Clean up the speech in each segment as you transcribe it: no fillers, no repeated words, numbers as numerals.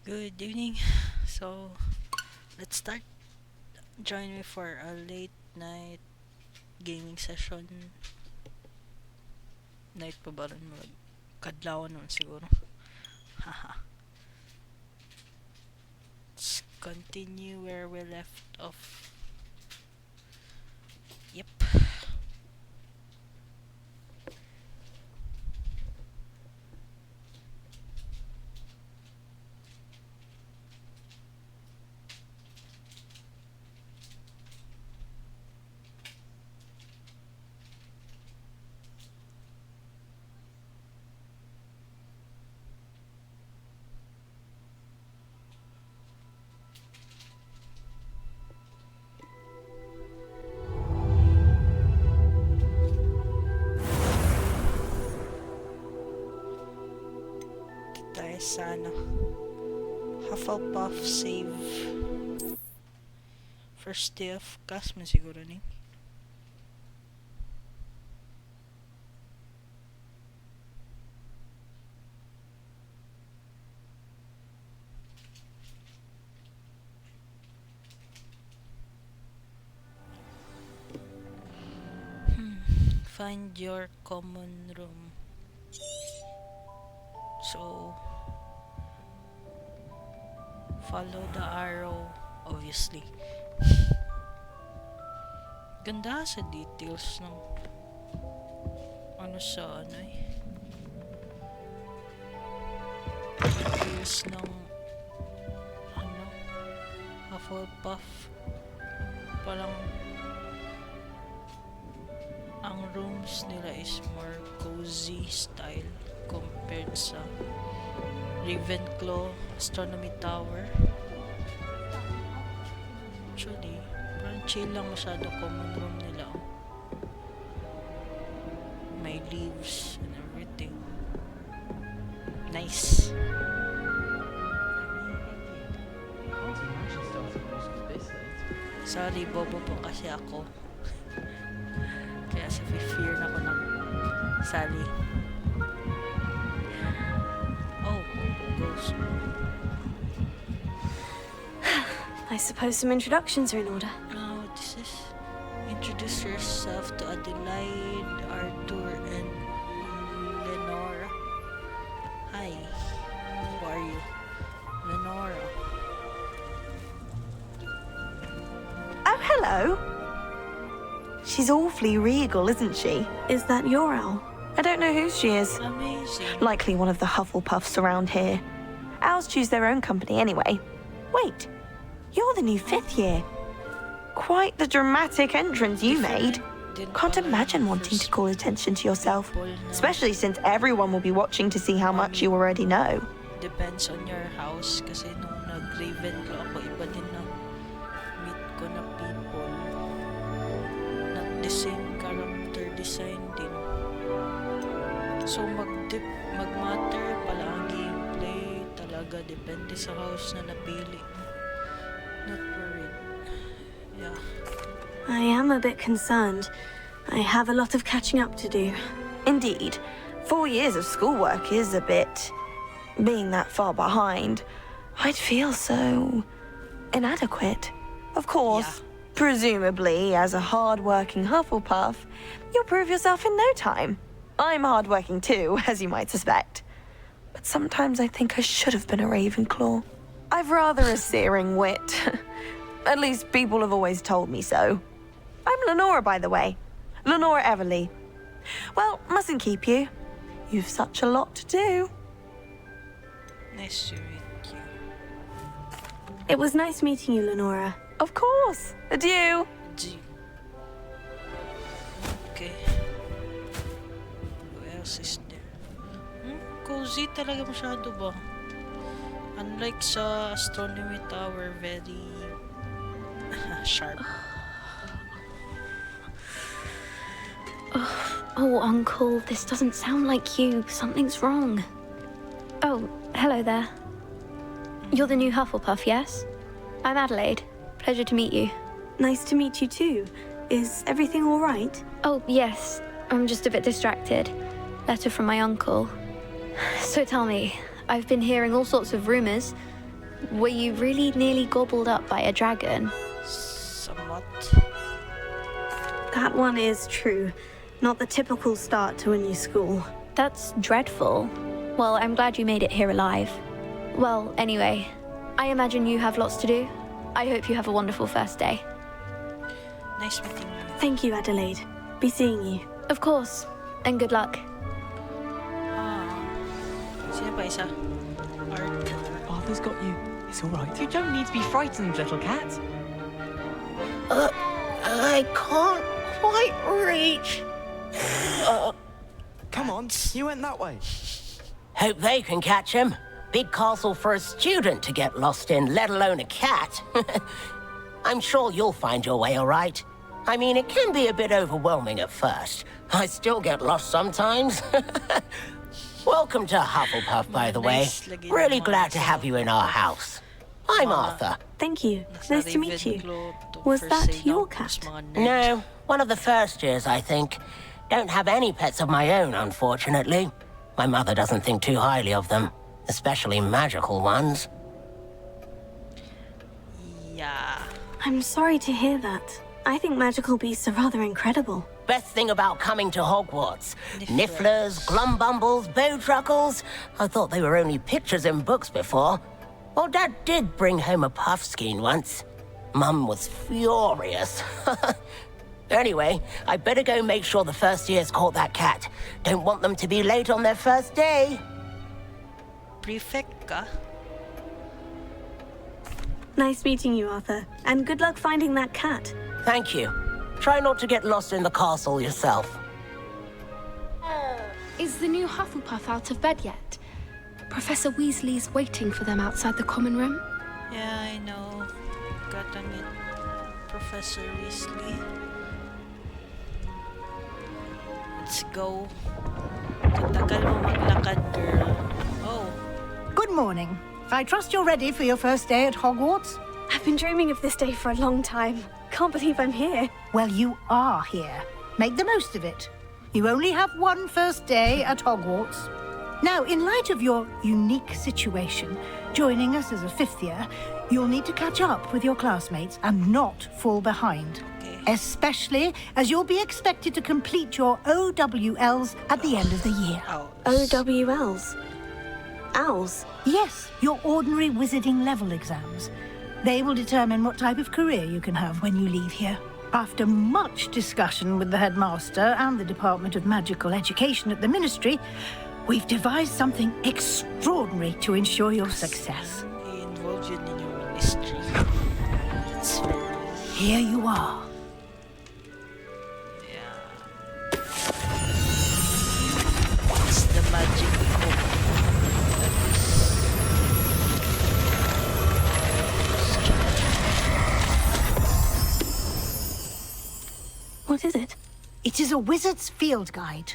Good evening. So, let's start. Join me for a late night gaming session. Night pa ba rin mo? Kadlaw naman siguro. Haha. Let's continue where we left off. Yep. Tayo sa Hufflepuff save. First day of class man siguro ni. Find your common room. So, follow the arrow, obviously. Ganda sa details ng details ng Hufflepuff. Parang ang rooms nila is more cozy style compared sa Ravenclaw Astronomy Tower. Actually, parang chill lang masyado common room nila. May leaves and everything. Nice. Sorry, bobo po kasi ako. Kaya sa fear na ko ng Sally. Oh, ghost. I suppose some introductions are in order. Now, this is... Introduce yourself to Adelaide, Arthur, and Lenora. Hi. Who are you? Lenora. Oh, hello. She's awfully regal, isn't she? Is that your owl? I don't know who she is. Amazing. Likely one of the Hufflepuffs around here. Owls choose their own company anyway. Wait, you're the new 5th year. Quite the dramatic entrance you made. Can't imagine wanting to call attention to yourself, especially since everyone will be watching to see how much you already know. Depends on your house kasi nung nag-Ravenclaw ako, iba din na meet ko na people. Not the same character design din. So mag-matter pala ang gameplay talaga, depende sa house na napili. Not worried. Yeah. I am a bit concerned. I have a lot of catching up to do. Indeed, 4 years of schoolwork is a bit... Being that far behind, I'd feel so... inadequate. Of course, presumably, as a hard-working Hufflepuff, you'll prove yourself in no time. I'm hard-working too, as you might suspect. But sometimes I think I should have been a Ravenclaw. I've rather a searing wit. At least people have always told me so. I'm Lenora, by the way. Lenora Everly. Well, mustn't keep you. You've such a lot to do. Nice to meet you. It was nice meeting you, Lenora. Of course. Adieu. G. Okay. Who else is there? Cozy talaga masyado ba? Unlike sa Astronomy Tower, very sharp. Oh, Uncle, this doesn't sound like you. Something's wrong. Oh, hello there. You're the new Hufflepuff, yes? I'm Adelaide. Pleasure to meet you. Nice to meet you too. Is everything all right? Oh, yes. I'm just a bit distracted. Letter from my uncle. So tell me, I've been hearing all sorts of rumors. Were you really nearly gobbled up by a dragon? Somewhat. That one is true. Not the typical start to a new school. That's dreadful. Well, I'm glad you made it here alive. Well, anyway, I imagine you have lots to do. I hope you have a wonderful first day. Nice meeting you. Thank you, Adelaide. Be seeing you. Of course, and good luck. Sino pa isa? Art. Arthur's got you. It's all right. You don't need to be frightened, little cat. I can't quite reach. Come on, you went that way. Hope they can catch him. Big castle for a student to get lost in, let alone a cat. I'm sure you'll find your way all right. I mean, it can be a bit overwhelming at first. I still get lost sometimes. Welcome to Hufflepuff, by the way. Nice lagi Really naman glad to sa- have you in our house. I'm Arthur. Thank you. Nasa Nice to meet you. Ravenclaw to Was first that say your no, cat? mas mga nerd. No, one of the first years, I think. Don't have any pets of my own, unfortunately. My mother doesn't think too highly of them, especially magical ones. Yeah. I'm sorry to hear that. I think magical beasts are rather incredible. Best thing about coming to Hogwarts. Nifflers. Nifflers, glumbumbles, bowtruckles. I thought they were only pictures in books before. Well, Dad did bring home a puffskein once. Mum was furious. Anyway, I better go make sure the first years caught that cat. Don't want them to be late on their first day. Prefect ka? Nice meeting you, Arthur. And good luck finding that cat. Thank you. Try not to get lost in the castle yourself. Is the new Hufflepuff out of bed yet? Professor Weasley's waiting for them outside the common room. Yeah, I know. Gotta meet Professor Weasley. Let's go. Tagal mo maglakad, girl. Oh, Good morning. I trust you're ready for your first day at Hogwarts? I've been dreaming of this day for a long time. Can't believe I'm here. Well, you are here. Make the most of it. You only have one first day at Hogwarts. Now, in light of your unique situation, joining us as a fifth year, you'll need to catch up with your classmates and not fall behind. okay. Especially as you'll be expected to complete your OWLs at the end of the year. Ouch. OWLs. Owls. Yes, your ordinary wizarding level exams. They will determine what type of career you can have when you leave here. After much discussion with the headmaster and the Department of Magical Education at the Ministry, we've devised something extraordinary to ensure your success. I-involve yun in your ministry. It's very... Here you are. Yeah. It's the magic book. That is... What is it? It is a wizard's field guide.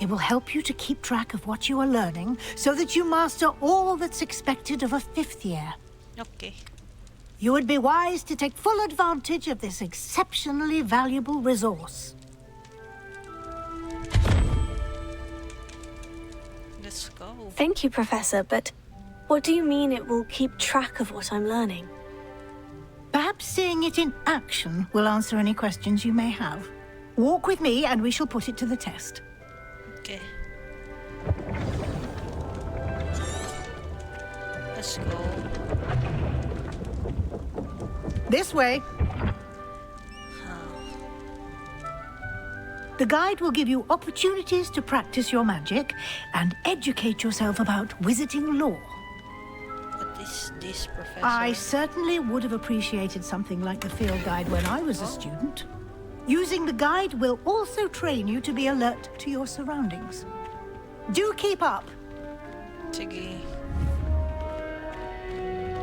It will help you to keep track of what you are learning so that you master all that's expected of a fifth year. Okay. You would be wise to take full advantage of this exceptionally valuable resource. Let's go. Thank you, Professor, but what do you mean it will keep track of what I'm learning? Perhaps seeing it in action will answer any questions you may have. Walk with me and we shall put it to the test. Okay. Let's go. This way. The guide will give you opportunities to practice your magic and educate yourself about wizarding lore. What is this, Professor? I certainly would have appreciated something like the field guide when I was a student. Using the guide will also train you to be alert to your surroundings. Do keep up. Sige.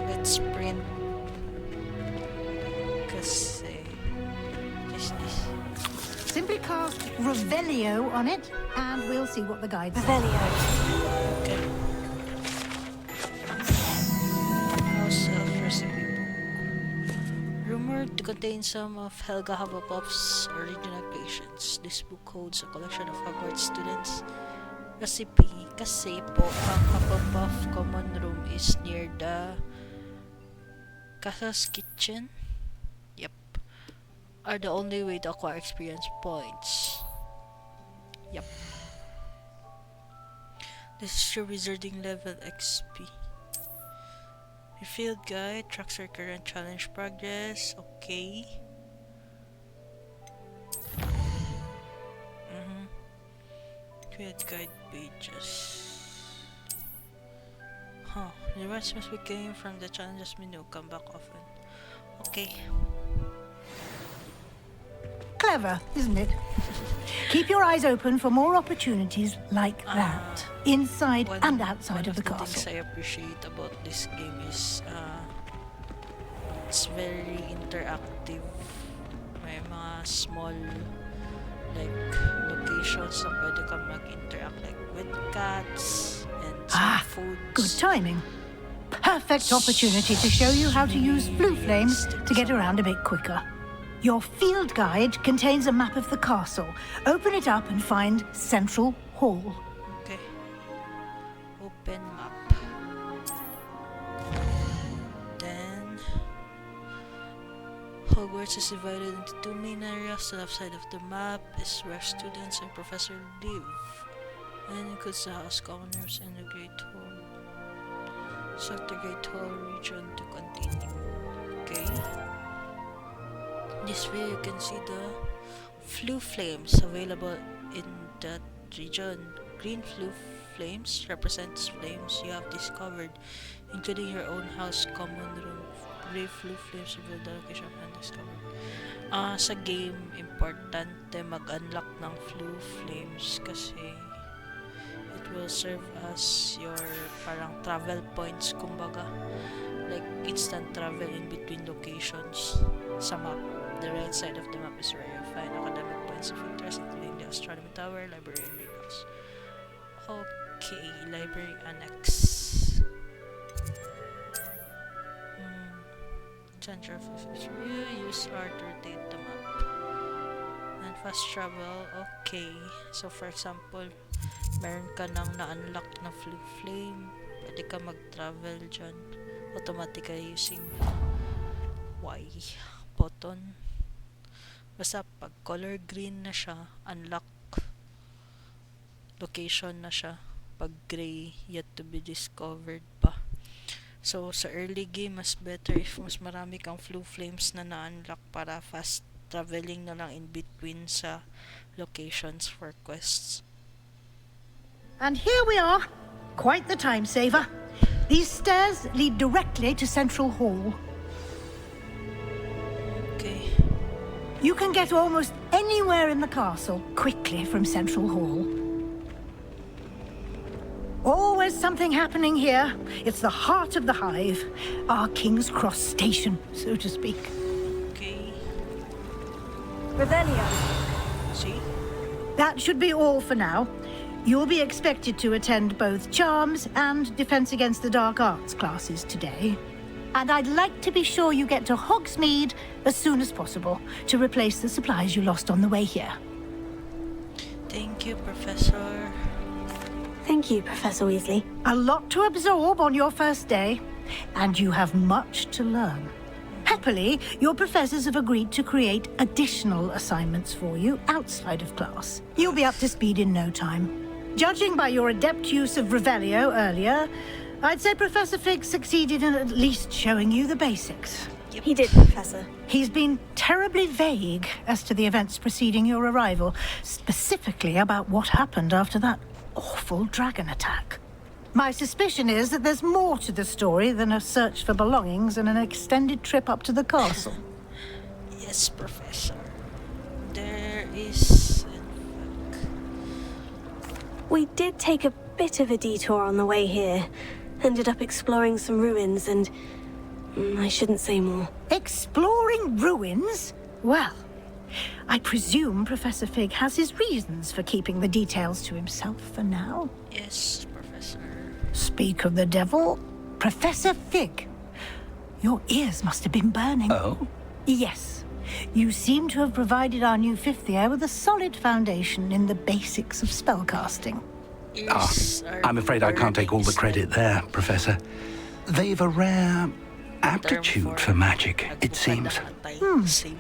Let's print. Kasi... This. Simply cast Revelio on it, and we'll see what the guide says. Revelio. Okay. House of Recipe Book. Rumored to contain some of Helga Hufflepuff's original creations, this book holds a collection of Hogwarts students' recipe. Kasi po, ang Hufflepuff common room is near the Castle's kitchen. Yep. Are the only way to acquire experience points. Yep. This is your wizarding level XP. Your field guide tracks your current challenge progress. Okay. Field guide pages. Huh. The rewards must be gained from the challenges menu. Come back often. Okay. Clever, isn't it? Keep your eyes open for more opportunities like that, inside and outside of the One of the castle. things I appreciate about this game is it's very interactive. May mga small like locations na pwede kang mag-interact like with cats and some foods. Good timing. Perfect opportunity to show you how to use blue flames to get around a bit quicker. Your field guide contains a map of the castle. Open it up and find Central Hall. Okay. Open map. Then Hogwarts is divided into two main areas. The left side of the map is where students and professors live, and includes the house commoners and the Great Hall. Select the Great Hall region to continue. Okay. This way you can see the flue flames available in that region. Green flue flames represents flames you have discovered, including your own house common room. Gray flue flames reveal the location of undiscovered. Sa game, importante mag-unlock ng flue flames kasi it will serve as your parang travel points, kumbaga. Like instant travel in between locations sa map. The right side of the map is where you'll find academic points of interest, including the Astronomy Tower, Library, and Readhouse. Okay, Library Annex. Center of you use R to rotate the map. And fast travel, okay. So for example, meron ka nang na-unlock na flue flame, pwede ka mag-travel dyan automatically using Y button. Basta pag color green na siya, unlock location na siya. Pag gray, yet to be discovered pa. So sa early game, mas better if mas marami kang flue flames na na-unlock para fast traveling na lang in between sa locations for quests. And here we are. Quite the time saver. These stairs lead directly to Central Hall. Okay. You can get almost anywhere in the castle quickly from Central Hall. Always something happening here. It's the heart of the hive. Our King's Cross station, so to speak. Okay. Revelio. See? That should be all for now. You'll be expected to attend both Charms and Defense Against the Dark Arts classes today. And I'd like to be sure you get to Hogsmeade as soon as possible to replace the supplies you lost on the way here. Thank you, Professor. Thank you, Professor Weasley. A lot to absorb on your first day, and you have much to learn. Happily, your professors have agreed to create additional assignments for you outside of class. You'll be up to speed in no time. Judging by your adept use of Revelio earlier, I'd say Professor Fig succeeded in at least showing you the basics. He did, Professor. He's been terribly vague as to the events preceding your arrival, specifically about what happened after that awful dragon attack. My suspicion is that there's more to the story than a search for belongings and an extended trip up to the castle. Yes, Professor. There is... We did take a bit of a detour on the way here. Ended up exploring some ruins and... I shouldn't say more. Exploring ruins? Well, I presume Professor Fig has his reasons for keeping the details to himself for now. Yes, Professor. Speak of the devil, Professor Fig. Your ears must have been burning. Oh? Yes. You seem to have provided our new fifth year with a solid foundation in the basics of spellcasting. Ears are I'm afraid I can't take all the burning, credit there, Professor. They've a rare aptitude for magic, it seems. Same.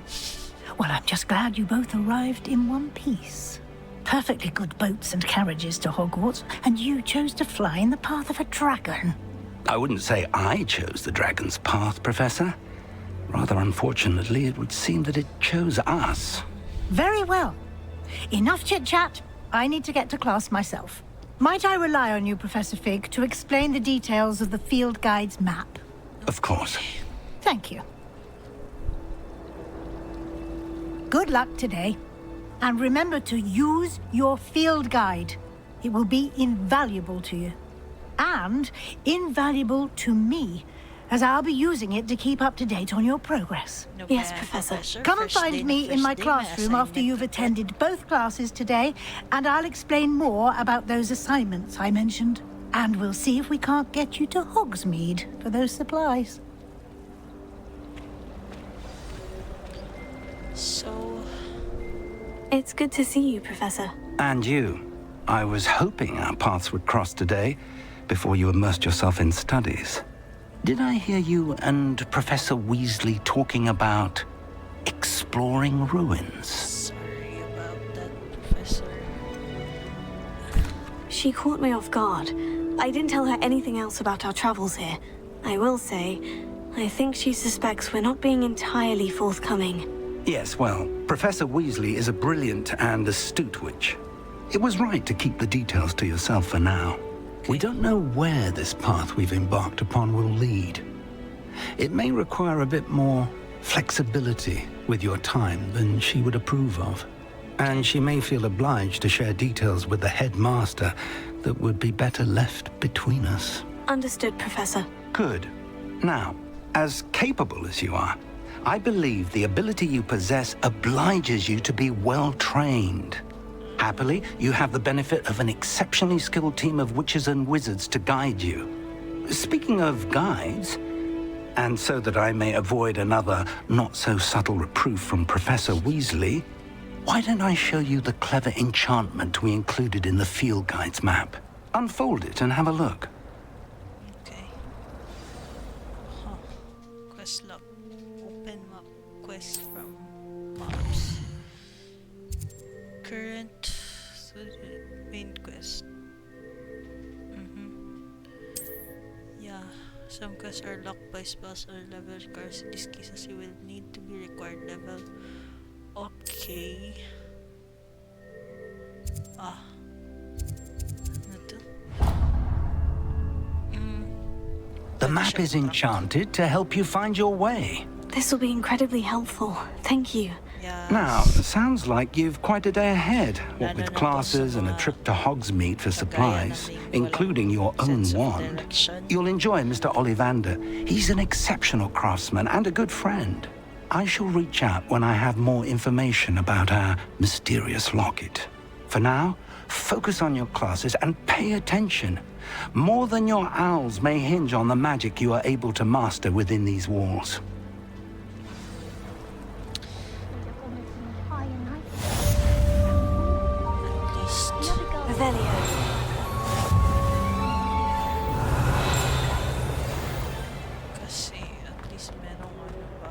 Well, I'm just glad you both arrived in one piece. Perfectly good boats and carriages to Hogwarts, and you chose to fly in the path of a dragon. I wouldn't say I chose the dragon's path, Professor. Rather unfortunately, it would seem that it chose us. Very well. Enough chit-chat. I need to get to class myself. Might I rely on you, Professor Fig, to explain the details of the field guide's map? Of course. Thank you. Good luck today. And remember to use your field guide. It will be invaluable to you. And invaluable to me, as I'll be using it to keep up to date on your progress. No Yes, ba, Professor. Come and First find day me na in my first day, may classroom after assignment you've ka pa. attended both classes today, and I'll explain more about those assignments I mentioned. And we'll see if we can't get you to Hogsmeade for those supplies. So, It's good to see you, Professor. And you. I was hoping our paths would cross today, before you immersed yourself in studies. Did I hear you and Professor Weasley talking about exploring ruins? sorry about that, Professor. She caught me off guard. I didn't tell her anything else about our travels here. I will say, I think she suspects we're not being entirely forthcoming. Yes, well, Professor Weasley is a brilliant and astute witch. It was right to keep the details to yourself for now. We don't know where this path we've embarked upon will lead. It may require a bit more flexibility with your time than she would approve of. And she may feel obliged to share details with the headmaster that would be better left between us. Understood, Professor. Good. Now, as capable as you are, I believe the ability you possess obliges you to be well trained. Happily, you have the benefit of an exceptionally skilled team of witches and wizards to guide you. Speaking of guides, and so that I may avoid another not-so-subtle reproof from Professor Weasley, why don't I show you the clever enchantment we included in the field guide's map? Unfold it and have a look. Okay. Huh. Quest log. Open map. Quest from maps. Current main quest. Yeah, some quests are locked by spells or level cards. In this cases, you will need to be required level. Okay. Ano to? The map is enchanted to help you find your way. This will be incredibly helpful. Thank you. Yeah. Now, sounds like you've quite a day ahead, what with classes and a trip to Hogsmeade for supplies, including your own wand. You'll enjoy Mr. Ollivander. He's an exceptional craftsman and a good friend. I shall reach out when I have more information about our mysterious locket. For now, focus on your classes and pay attention. More than your owls may hinge on the magic you are able to master within these walls. At least. Revelio. Kasi at least merong ano ba.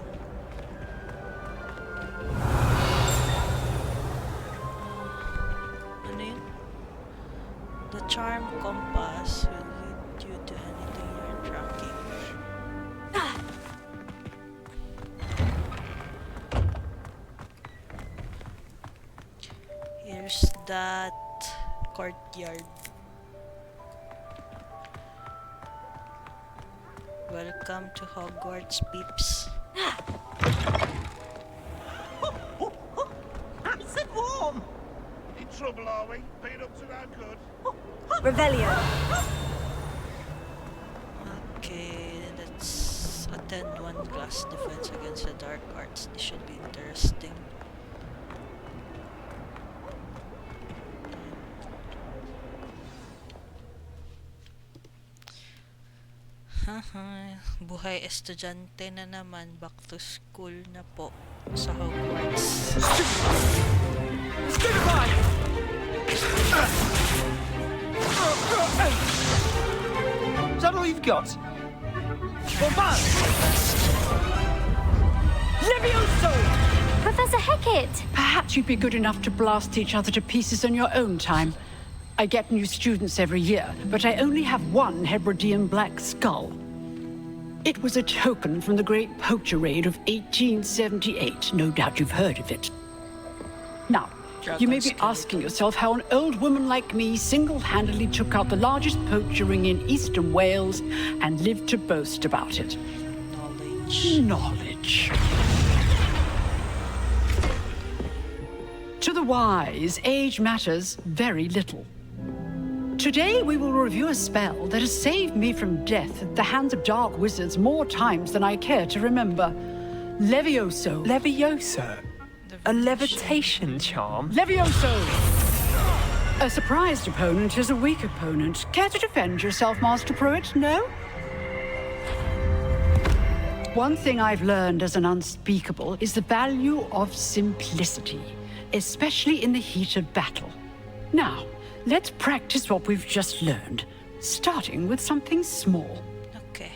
Ano yun? The charm compass will lead you to anything you're tracking. Here's that courtyard. Welcome to Hogwarts, peeps. Nice and warm. In trouble, are we? Been up to no good. Revelio. Okay, let's attend one class defense against the dark arts. This should be interesting. Haha, buhay estudyante na naman, back to school na po sa Hogwarts. Stupefy! Is that all you've got? Levioso! Professor Hecat! Perhaps you'd be good enough to blast each other to pieces in your own time. I get new students every year, but I only have one Hebridean black skull. It was a token from the Great Poacher Raid of 1878. No doubt you've heard of it. Now, you may be asking yourself how an old woman like me single-handedly took out the largest poacher ring in eastern Wales and lived to boast about it. Knowledge. To the wise, age matters very little. Today we will review a spell that has saved me from death at the hands of dark wizards more times than I care to remember. Levioso. Levioso? A levitation charm? Levioso! A surprised opponent is a weak opponent. Care to defend yourself, Master Pruitt? No? One thing I've learned as an unspeakable is the value of simplicity, especially in the heat of battle. Now, let's practice what we've just learned, starting with something small. Okay.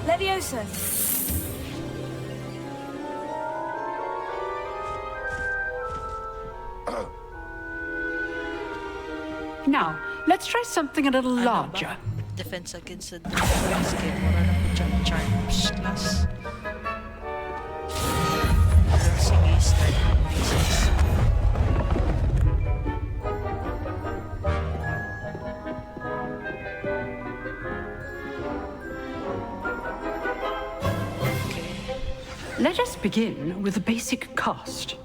Levioso. Now, let's try something a little larger. Defense against the defense skill. Wala na po dyan charms class. Sige, start ng basics. Let us begin with the basic cast.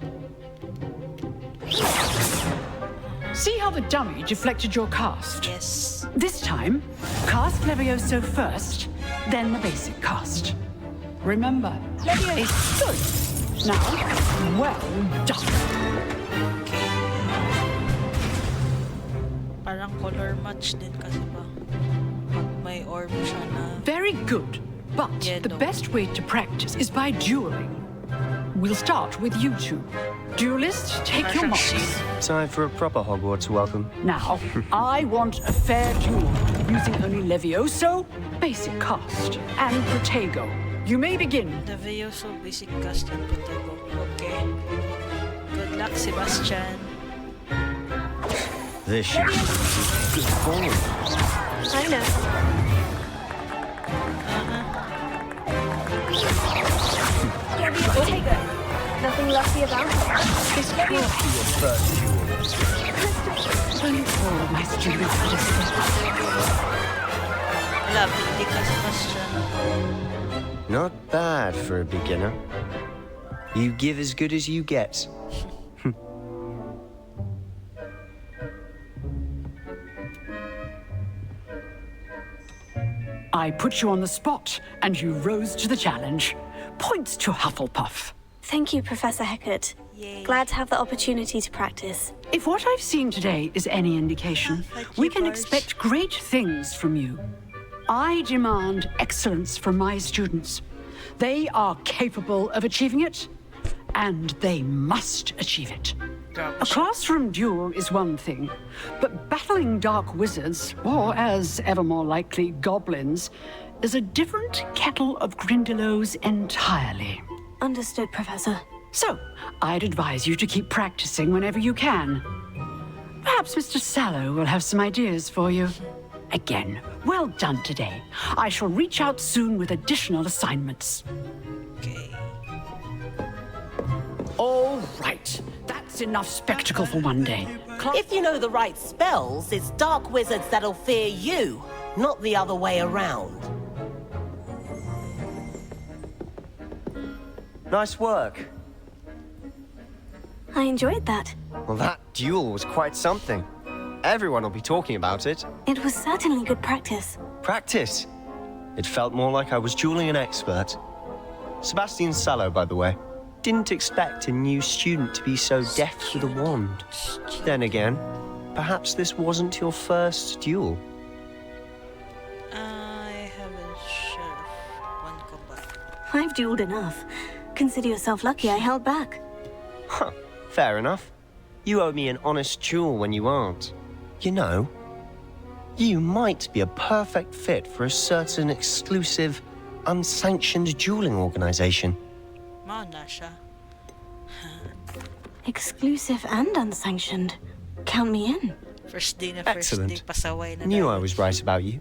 See how the dummy deflected your cast? Yes. This time, cast Levioso first, then the basic cast. Remember, it's good. Now, well done. Okay. Parang color match din kasi ba? Pag may orb siya na... Very good. But the best way to practice is by dueling. We'll start with you two. Duelists, take your marks. Time for a proper Hogwarts welcome. Now, I want a fair duel, using only Levioso, basic cast, and Protego. You may begin. Levioso, basic cast, and Protego. Okay. Good luck, Sebastian. This should be good form. I know. Protego. Nothing lucky about it. This could be your first duel. Only all of my students participate. Wala, hindi ka, Sebastian. Not bad for a beginner. You give as good as you get. I put you on the spot, and you rose to the challenge. Points to Hufflepuff. Thank you, Professor Hecat. Yay. Glad to have the opportunity to practice. If what I've seen today is any indication, we can expect great things from you. I demand excellence from my students. They are capable of achieving it, and they must achieve it. A classroom duel is one thing, but battling dark wizards, or as ever more likely, goblins, is a different kettle of Grindylows entirely. Understood, Professor. So, I'd advise you to keep practicing whenever you can. Perhaps Mr. Sallow will have some ideas for you. Again, well done today. I shall reach out soon with additional assignments. Okay. All right. That's enough spectacle for one day. If you know the right spells, it's dark wizards that'll fear you, not the other way around. Nice work. I enjoyed that. Well, that duel was quite something. Everyone will be talking about it. It was certainly good practice. Practice. It felt more like I was dueling an expert. Sebastian Sallow, by the way. Didn't expect a new student to be so deft with a wand. Then again, perhaps this wasn't your first duel. I have a sheriff. One combat. I've dueled enough. Consider yourself lucky I held back. Huh, fair enough. You owe me an honest duel when you aren't. You know, you might be a perfect fit for a certain exclusive, unsanctioned dueling organization. Mao na siya. Exclusive and unsanctioned. Count me in. First day na first day, Excellent. pasaway na Knew I dahil. was right about you.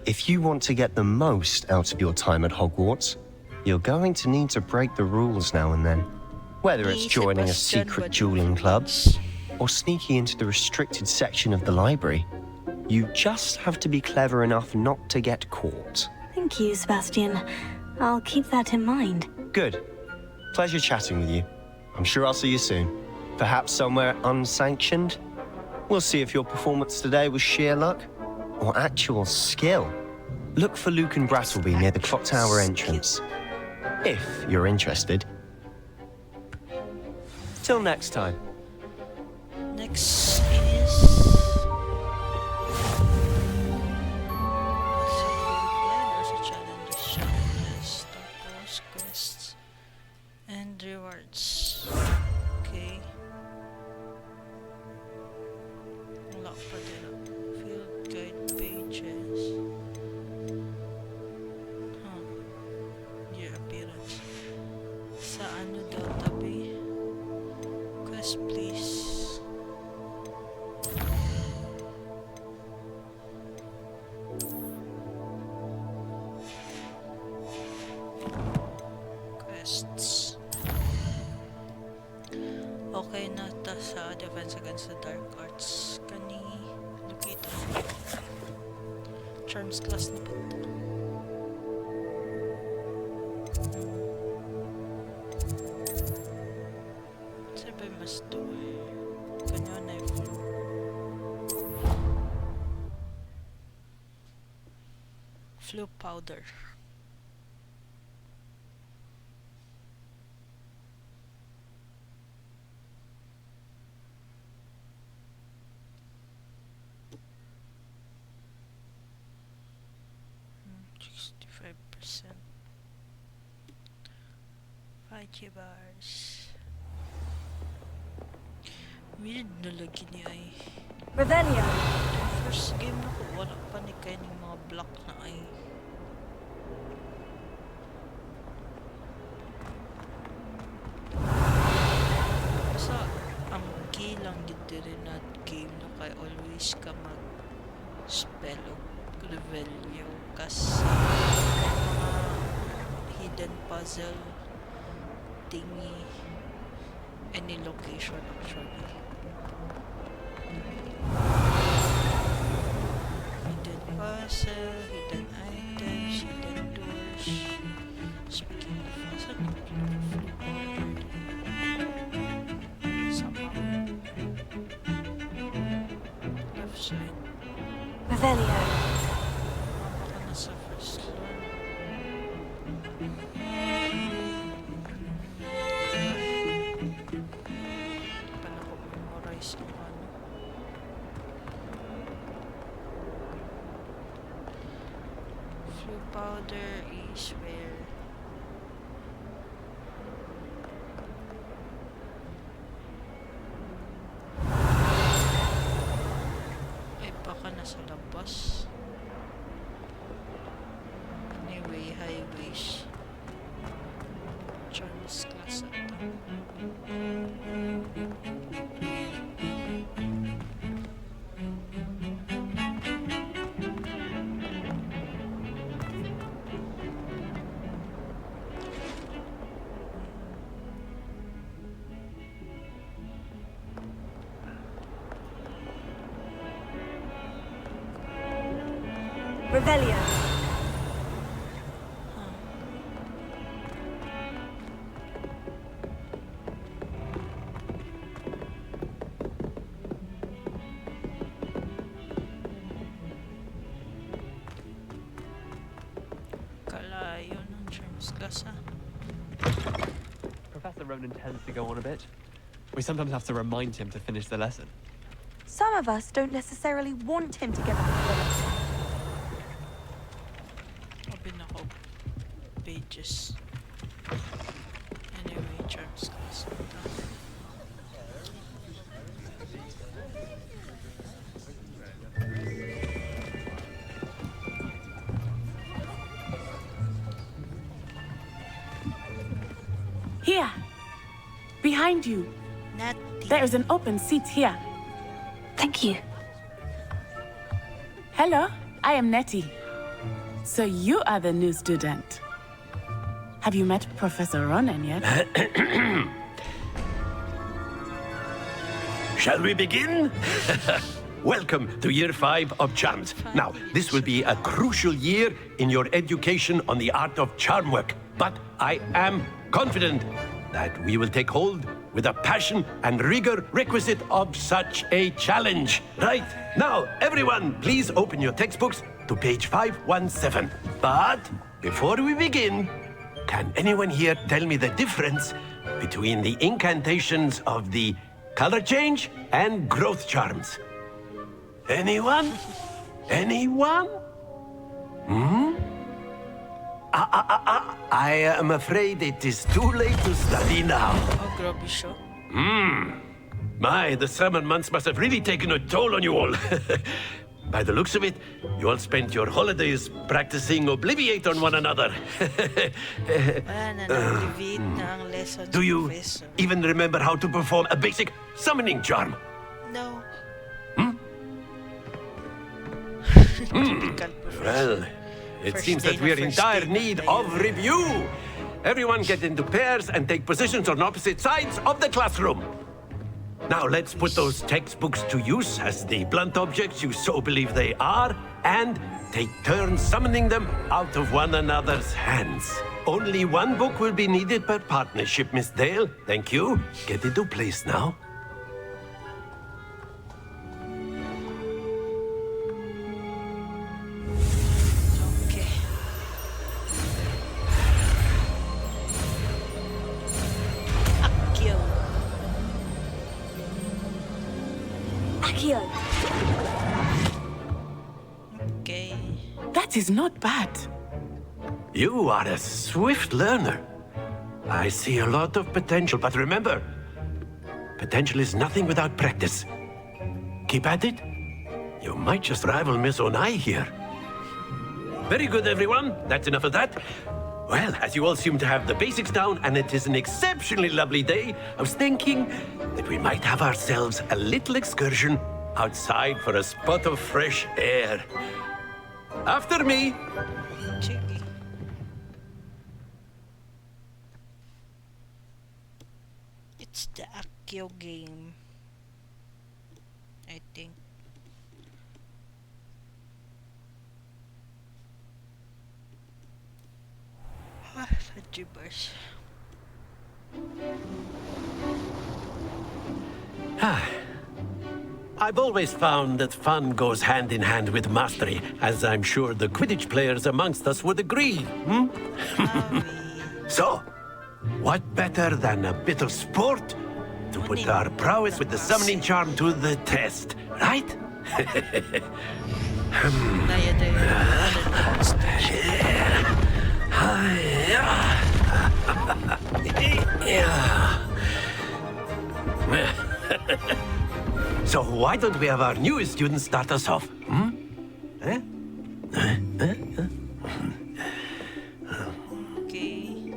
If you want to get the most out of your time at Hogwarts, you're going to need to break the rules now and then. Whether it's Ni joining a Sebastian secret ba dueling dun? club or sneaking into the restricted section of the library, you just have to be clever enough not to get caught. Thank you, Sebastian. I'll keep that in mind. Good. Pleasure chatting with you. I'm sure I'll see you soon. Perhaps somewhere unsanctioned? We'll see if your performance today was sheer luck or actual skill. Look for Luke and Brattleby near the clock tower entrance, if you're interested. Till next time. Next is... There's a challenges, tapos quests, and rewards. Okay. Wala pa din. Field guide pages. Huh. Year appearance. Sa ano daw tabi? Quest please. Quests. Okay na ta sa defense against the dark arts. Kani locate charms class na po ito. Sabi mas to. Kanya na yung flu powder. Bars. Weird na lagi ni ay. Revelio! First game na ko, wala pa ni kayo ng mga block na ay. Basta, ang key lang dito rin na game na kay always ka mag-spell o Revelio kasi mga hidden puzzle thingy any location actually. Hidden puzzle, hidden items, hidden doors. Speaking of puzzle, somehow left side. Revelio. Baka nasa first floor. Powder is where ay baka nasa labas. Anyway, highways Charles class ata. Revelio. Kalayo ng Charles class ah. Professor Ronan tends to go on a bit. We sometimes have to remind him to finish the lesson. Some of us don't necessarily want him to get back to the lesson. Open ako pages. Anyway, charms class. Here, behind you. Natty. There is an open seat here. Thank you. Hello, I am Nettie. So you are the new student. Have you met Professor Ronan yet? Shall we begin? Welcome to Year 5 of Charms. Now, this will be a crucial year in your education on the art of charm work. But I am confident that we will take hold with the passion and rigor requisite of such a challenge. Right, now, everyone, please open your textbooks to page 517. But before we begin, can anyone here tell me the difference between the incantations of the color change and growth charms? Anyone? Anyone? I am afraid it is too late to study now. Oh, grabe siya. My, the summer months must have really taken a toll on you all. By the looks of it, you all spent your holidays practicing Obliviate on one another. Wala na, na-alleviate na ang lessons, Do you Professor. even remember how to perform a basic summoning charm? No. Well, it First seems day that na we are in first dire day na need tayo. of review. Everyone get into pairs and take positions on opposite sides of the classroom. Now let's put those textbooks to use as the blunt objects you so believe they are, and take turns summoning them out of one another's hands. Only one book will be needed per partnership, Miss Dale. Thank you. Get into place now. Okay. Akio. Accio. Okay. That is not bad. You are a swift learner. I see a lot of potential, but remember, potential is nothing without practice. Keep at it. You might just rival Miss Onai here. Very good, everyone. That's enough of that. Well, as you all seem to have the basics down, and it is an exceptionally lovely day, I was thinking that we might have ourselves a little excursion outside for a spot of fresh air. After me. Sige. It's the Akio game. I think. Ah, gibberish. I've always found that fun goes hand in hand with mastery, as I'm sure the Quidditch players amongst us would agree. So, what better than a bit of sport to put our prowess with the summoning charm to the test, right? Naya So why don't we have our newest student start us off? Okay.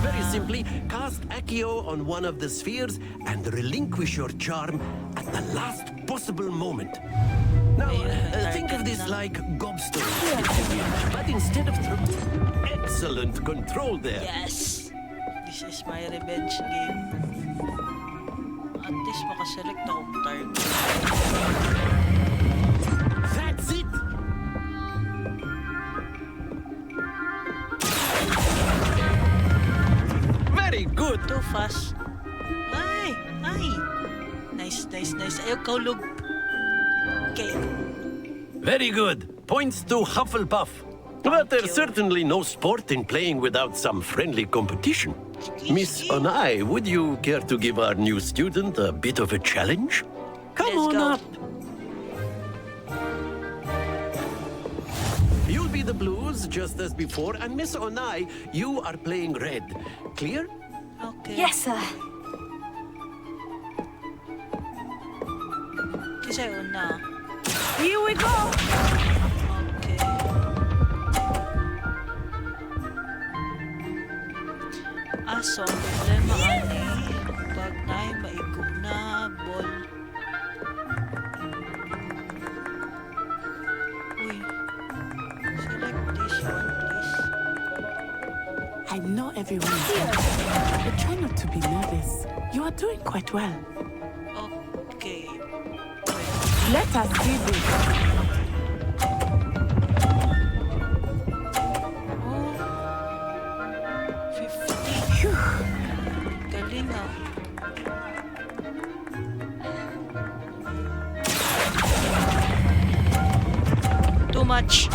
Very simply, cast Accio on one of the spheres and relinquish your charm at the last possible moment. Now, think of this like gobstone, but instead of excellent control there. Yes! This is my revenge game. At least makaselect akong target. That's it! Very good! Too fast. Ay! Ay! Nice, nice, nice. Ayaw kaulog. Okay. Very good. Points to Hufflepuff. But there's certainly no sport in playing without some friendly competition. Miss Onai, would you care to give our new student a bit of a challenge? Come Let's on go. up. You'll be the blues, just as before, and Miss Onai, you are playing red. Clear? Okay. Yes, sir. Kisay una. Here we go! Okay. So ang problema ani, pag na'y maigog na ball. Uy. Select this one, please. I know everyone is here, but try not to be nervous. You are doing quite well. Okay. Let us see this. Galing ah. Too much.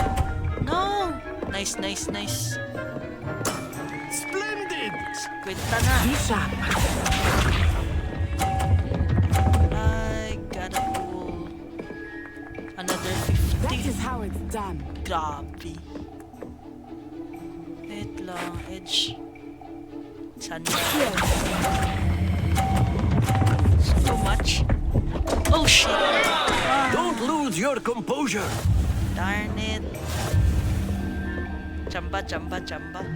No. Nice, nice, nice. Splendid! Kwenta na. Be sharp. I gotta pull another 50. That is how it's done. Grabe. Wait lang, edge. Sanda. Too much. Oh shit. Don't lose your composure. Darn it. Chamba, chamba, chamba.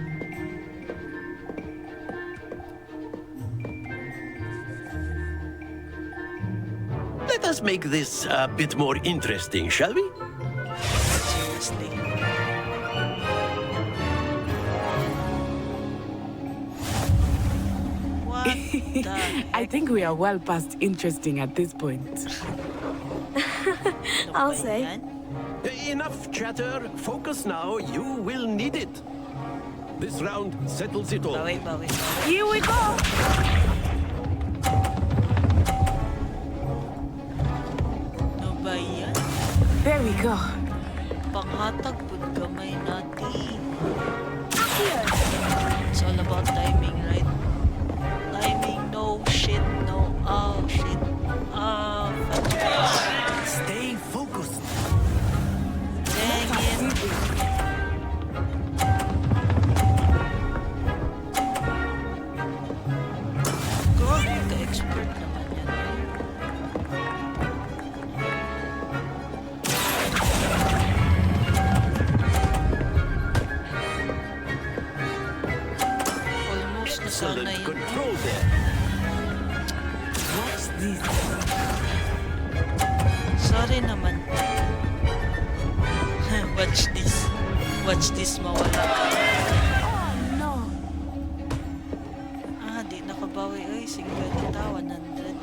Let us make this a bit more interesting, shall we? Seriously. What the I think we are well past interesting at this point. I'll say. Enough chatter. Focus now. You will need it. This round settles it all. Bawi, bawi. Here we go! No ba yan? There we go. Panghatag pud gamay natin. It's all about timing, right? Timing, no shit, no. Oh shit. Oh, fuck. Stay focused. Dang it. Grabe ka-expert naman yan. Almost na sana Excellent yun. control there. Watch this. Sorry naman. Watch this. Watch this mawala. Oh no. Ah, di nakabawi. Ay, 50, 100.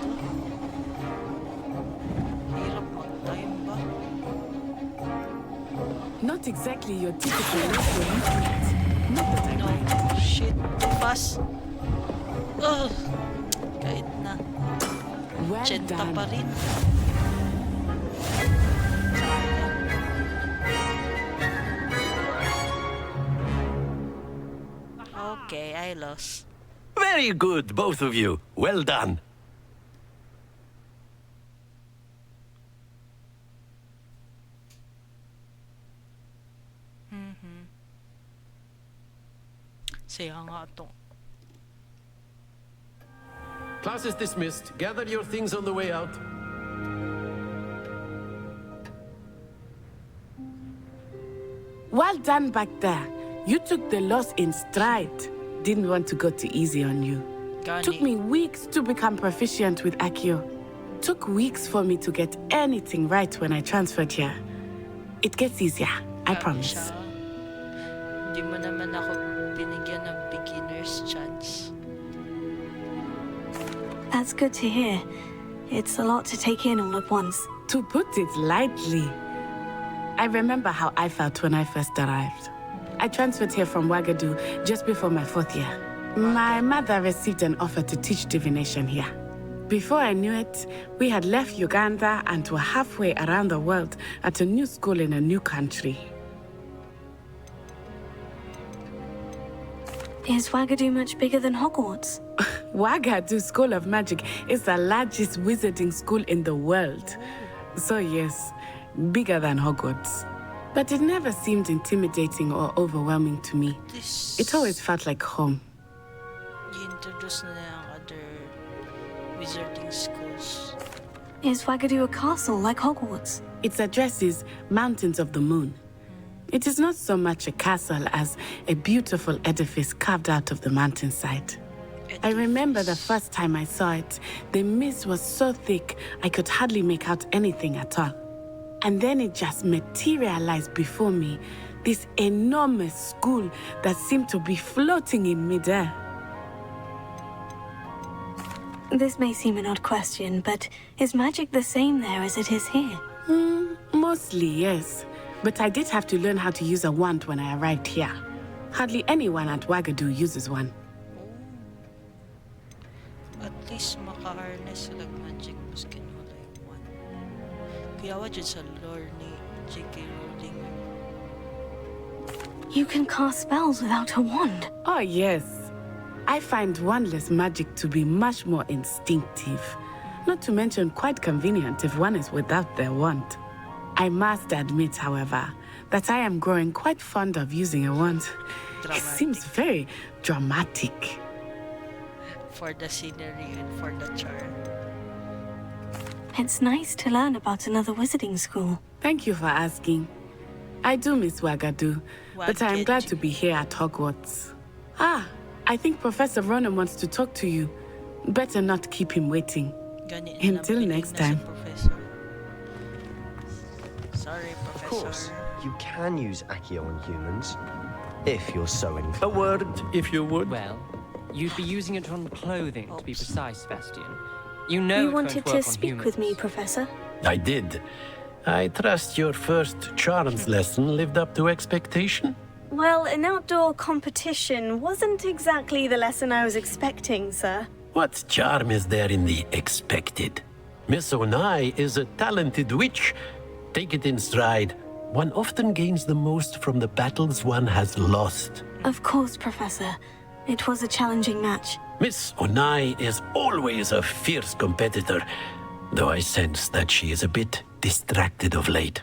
Hirap mag-time ba? Not exactly your typical restaurant. Not that I No. mind. Shit. Too fast. Ugh. Kahit na. Well Chenta pa done. rin. Okay, I lost. Very good, both of you. Well done. Saya nga to. Class is dismissed. Gather your things on the way out. Well done back there. You took the loss in stride. Didn't want to go too easy on you. Took me weeks to become proficient with Accio. Took weeks for me to get anything right when I transferred here. It gets easier, I promise. Hindi mo naman ako binigyan ng beginner's chance. That's good to hear. It's a lot to take in all at once. To put it lightly, I remember how I felt when I first arrived. I transferred here from Ouagadougou just before my 4th year. My mother received an offer to teach divination here. Before I knew it, we had left Uganda and were halfway around the world at a new school in a new country. Is Ouagadougou much bigger than Hogwarts? Ouagadougou School of Magic is the largest wizarding school in the world. So yes, bigger than Hogwarts. But it never seemed intimidating or overwhelming to me. This It always felt like home. i-introduce na ang other wizarding schools. Is Wagadu a castle like Hogwarts? Its address is Mountains of the Moon. It is not so much a castle as a beautiful edifice carved out of the mountainside. I remember the first time I saw it, the mist was so thick I could hardly make out anything at all. And then it just materialized before me, this enormous school that seemed to be floating in midair. This may seem an odd question, but is magic the same there as it is here? Mostly, yes. But I did have to learn how to use a wand when I arrived here. Hardly anyone at Wagadu uses one. At least maka-harness sila magic maski wala yung one. Kaya wa dyan sa lore ni J.K. Rowling. You can cast spells without a wand. Oh, yes. I find wandless magic to be much more instinctive. Not to mention quite convenient if one is without their wand. I must admit, however, that I am growing quite fond of using a wand. It seems very dramatic. For the scenery and for the charm. It's nice to learn about another wizarding school. Thank you for asking. I do miss Wagadu, but I am glad to be here at Hogwarts. Ah, I think Professor Ronan wants to talk to you. Better not keep him waiting. Until next time. Sorry, Professor. Of course, you can use Accio on humans, if you're so inclined. A word, if you would. Well, you'd be using it on clothing, to be precise, Sebastian. You know You it won't wanted work to on speak humans. with me, Professor? I did. I trust your first charms lesson lived up to expectation. Well, an outdoor competition wasn't exactly the lesson I was expecting, sir. What charm is there in the expected? Miss Onai is a talented witch. Take it in stride. One often gains the most from the battles one has lost. Of course, Professor. It was a challenging match. Miss Onai is always a fierce competitor, though I sense that she is a bit distracted of late.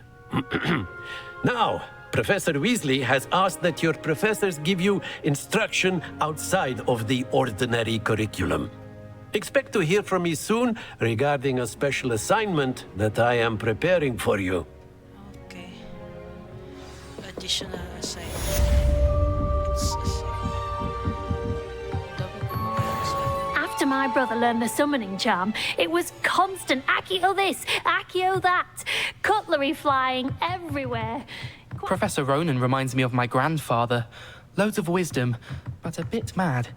Now, Professor Weasley has asked that your professors give you instruction outside of the ordinary curriculum. Expect to hear from me soon regarding a special assignment that I am preparing for you. Okay. Additional assignment. After my brother learned the summoning charm, it was constant Accio this, Accio that, cutlery flying everywhere. Professor Ronan reminds me of my grandfather. Loads of wisdom, but a bit mad.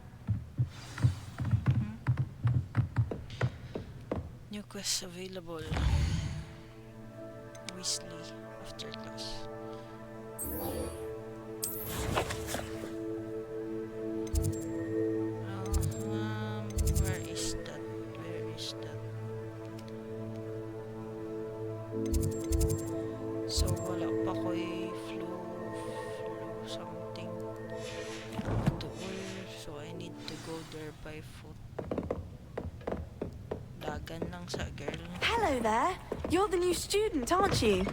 New quests available. Weasley after class. Where is that? Where is that? So wala pa ko'y flu something doon. So I need to go there by foot. Dagan lang sa girl. Hello there. You're the new student, aren't you?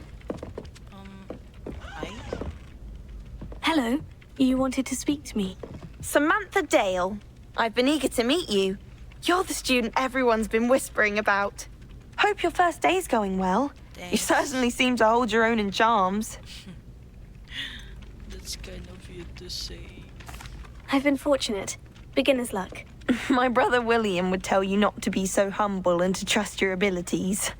Hi. Hello. You wanted to speak to me? Samantha Dale. I've been eager to meet you. You're the student everyone's been whispering about. Hope your first day's going well. You certainly seem to hold your own in charms. That's kind of you to say. I've been fortunate. Beginner's luck. My brother William would tell you not to be so humble and to trust your abilities.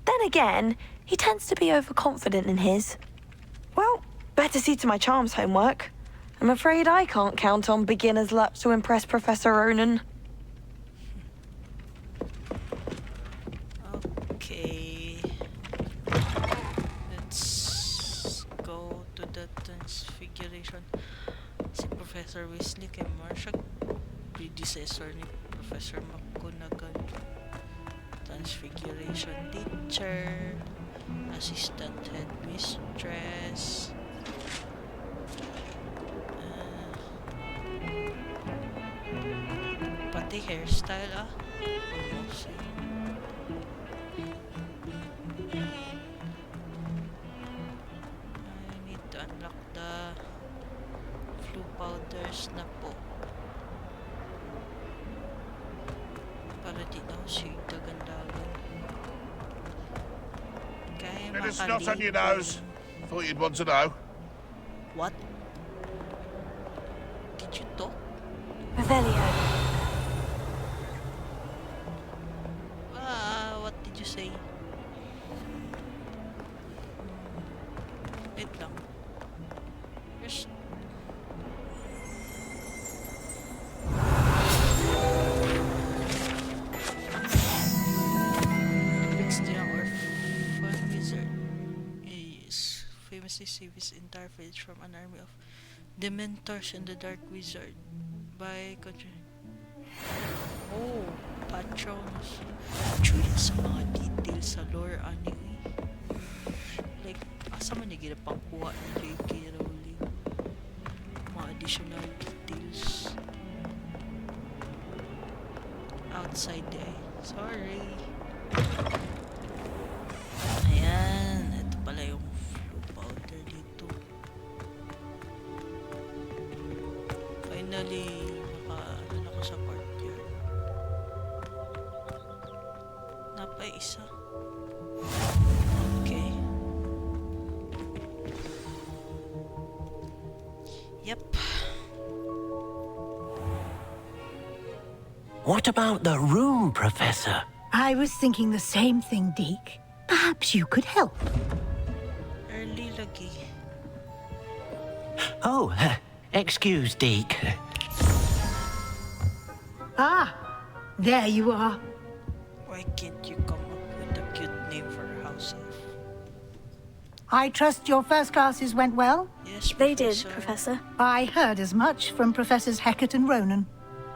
Then again, he tends to be overconfident in his. Well, better see to my charms homework. I'm afraid I can't count on beginner's luck to impress Professor Ronan. Okay. Let's go to the transfiguration. Si Professor Weasley kay Marshall, predecessor ni Professor McGonagall. Transfiguration teacher, assistant headmistress. Pati hairstyle almost same. the flu powders na po. Para di na ako siya dagandagan. Kaya Bit of snot on your nose. Thought you'd want to know. What? Did you talk? Revelio. What did you say? Wait lang. Just... or fun wizard is famously saved his entire village from an army of Dementors and the Dark Wizard by Patronus. Chuya sa mga details sa lore ani. Like, asa man naging pangkuha ni J.K. Rowling. Mga additional details. Outside the eye. Sorry. Ayan. Ito pala yung flu powder dito. Finally, naka sa courtyard. Napay isa. Okay. Yep. What about the room, Professor? I was thinking the same thing, Deke. Perhaps you could help. Early lagi. Oh, excuse, Deke. Ah, there you are. Why can't you come up with a cute name for a house elf? I trust your first classes went well? Yes, They did, Professor. I heard as much from Professors Hecat and Ronan.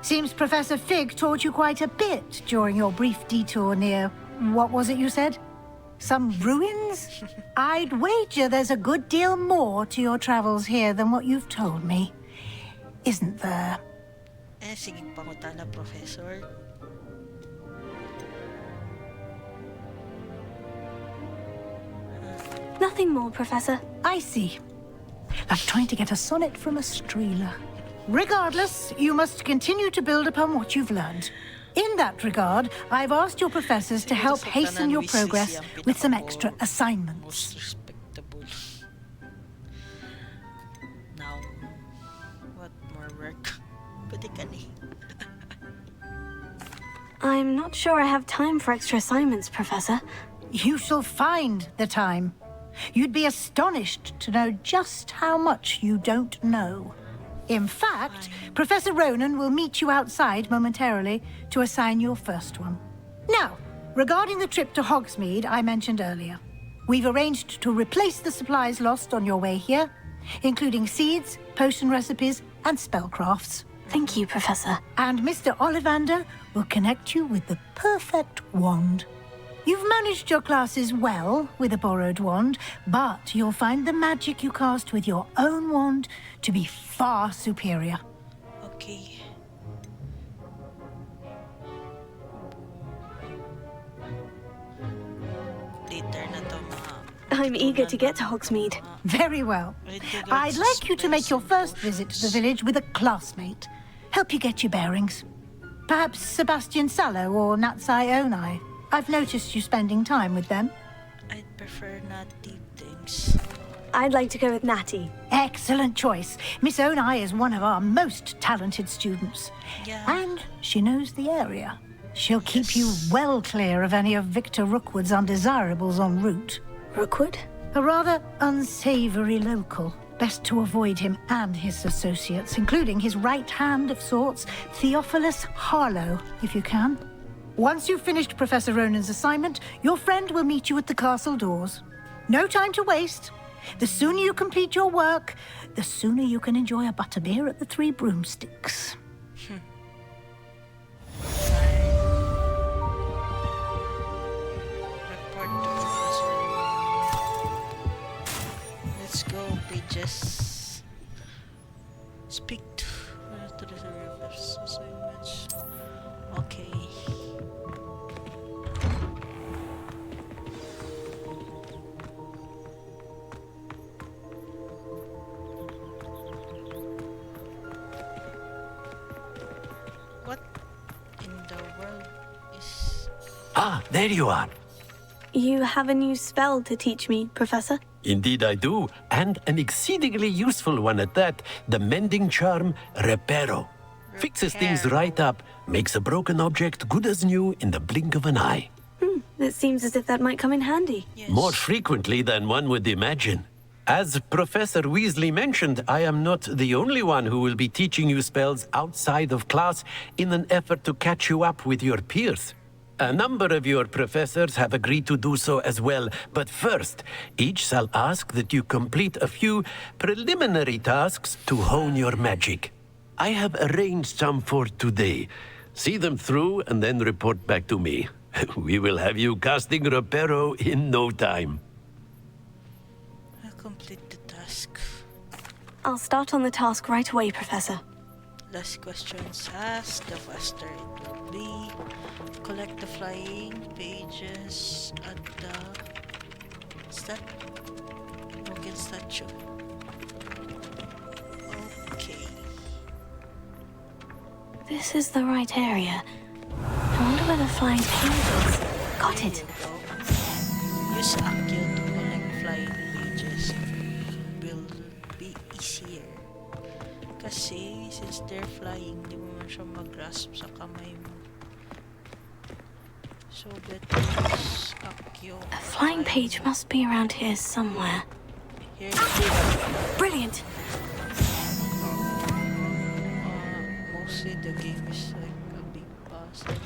Seems Professor Fig taught you quite a bit during your brief detour near... what was it you said? Some ruins? I'd wager there's a good deal more to your travels here than what you've told me. Isn't there? Sige pangutana, Professor. Nothing more, Professor. I see. Like trying to get a sonnet from a streeler. Regardless, you must continue to build upon what you've learned. In that regard, I've asked your professors to help hasten your progress with some extra assignments. Most respectable. Now, what more work? Pwede ka ni. I'm not sure I have time for extra assignments, Professor. You shall find the time. You'd be astonished to know just how much you don't know. In fact, Professor Ronan will meet you outside momentarily to assign your first one. Now, regarding the trip to Hogsmeade I mentioned earlier, we've arranged to replace the supplies lost on your way here, including seeds, potion recipes, and spellcrafts. Thank you, Professor. And Mr. Ollivander will connect you with the perfect wand. You've managed your classes well with a borrowed wand, but you'll find the magic you cast with your own wand to be far superior. Okay. Later na to, mga... I'm eager to get to Hogsmeade. Very well. I'd like you to make your first visit to the village with a classmate. Help you get your bearings. Perhaps Sebastian Sallow or Natsai Onai. I've noticed you spending time with them. I'd prefer not deep things. I'd like to go with Natty. Excellent choice. Miss Onai is one of our most talented students. Yeah. And she knows the area. She'll keep you well clear of any of Victor Rookwood's undesirables en route. Rookwood? A rather unsavory local. Best to avoid him and his associates, including his right hand of sorts, Theophilus Harlow, if you can. Once you've finished Professor Ronan's assignment, your friend will meet you at the castle doors. No time to waste. The sooner you complete your work, the sooner you can enjoy a butterbeer at the Three Broomsticks. Let's go, pages. Speak to the survivors assignments. Okay. there you are. You have a new spell to teach me, Professor? Indeed I do, and an exceedingly useful one at that. The mending charm, Reparo. Fixes things right up, makes a broken object good as new in the blink of an eye. It seems as if that might come in handy. More frequently than one would imagine. As Professor Weasley mentioned, I am not the only one who will be teaching you spells outside of class in an effort to catch you up with your peers. A number of your professors have agreed to do so as well, but first, each shall ask that you complete a few preliminary tasks to hone your magic. I have arranged some for today. See them through and then report back to me. We will have you casting Reparo in no time. I'll complete the task. I'll start on the task right away, Professor. Less questions asked, the faster it will be. Collect the flying pages at the... What's that? Broken statue. Okay. This is the right area. I wonder where the flying page is. Got it. Use Accio to collect flying pages. Will be easier. Kasi since they're flying, di mo man siya mag-grasp sa kamay mo. So better use Accio. A flying page must be around here somewhere. Here it is. Brilliant! Mostly the game is like a big puzzle.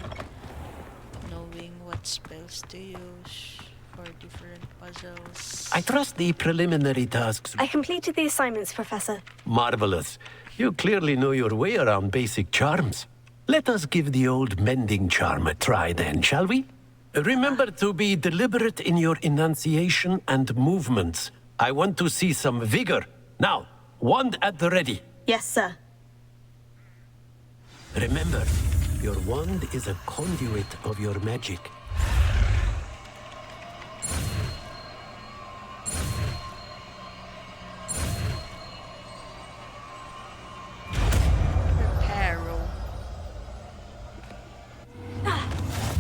Knowing what spells to use for different puzzles. I trust the preliminary tasks. I completed the assignments, Professor. Marvelous. You clearly know your way around basic charms. Let us give the old mending charm a try then, shall we? Remember to be deliberate in your enunciation and movements. I want to see some vigor. Now, wand at the ready. Yes, sir. Remember, your wand is a conduit of your magic.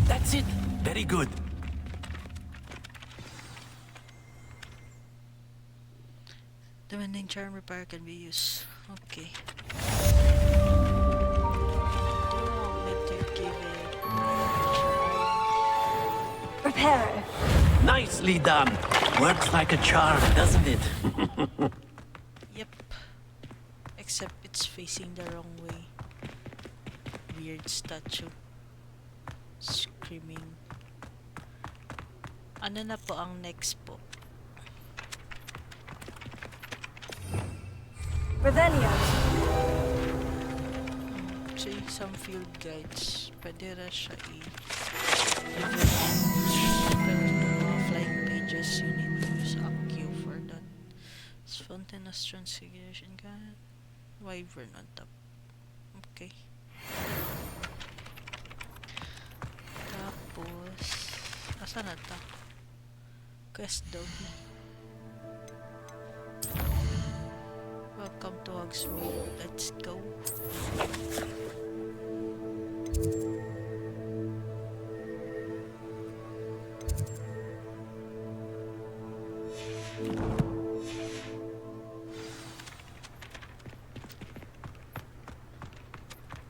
That's it. Very good. The mending charm repair can be used. Okay. Reparo. Nicely done. Works like a charm, doesn't it? Yep. Except it's facing the wrong way. Weird statue. Screaming. Ano na po ang next po? Revelio. See, some field guides. Pwede ra siya pero itong mga flying pages, you need to use Accio for that. Spontaneous transfiguration guide. Wyvern on top. Okay. Tapos, asa na ta? Quest daw. Welcome to Hogsmeade. Let's go.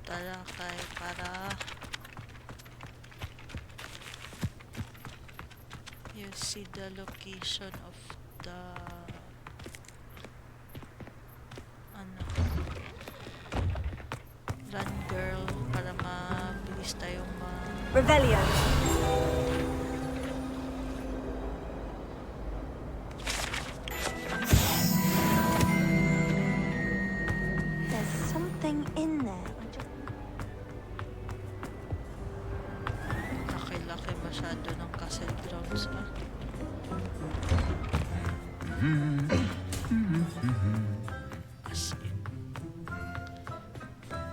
Tara kay para you see the location of the run girl para mabilis tayong Revelio. There's something in there. laki-laki masyado ng castle grounds as in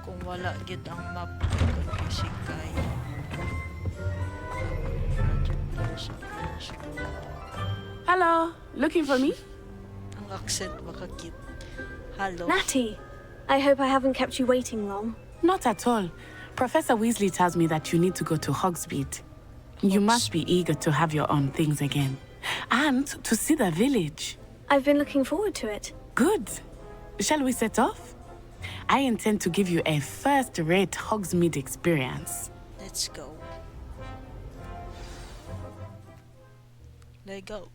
kung wala gid ang map confusing kayo. Hello, looking for me? Ang accent baka cute. Hello. Natty, I hope I haven't kept you waiting long. Not at all. Professor Weasley tells me that you need to go to Hogsmeade. You must be eager to have your own things again. And to see the village. I've been looking forward to it. Good. Shall we set off? I intend to give you a first-rate Hogsmeade experience. Let's go. Let go.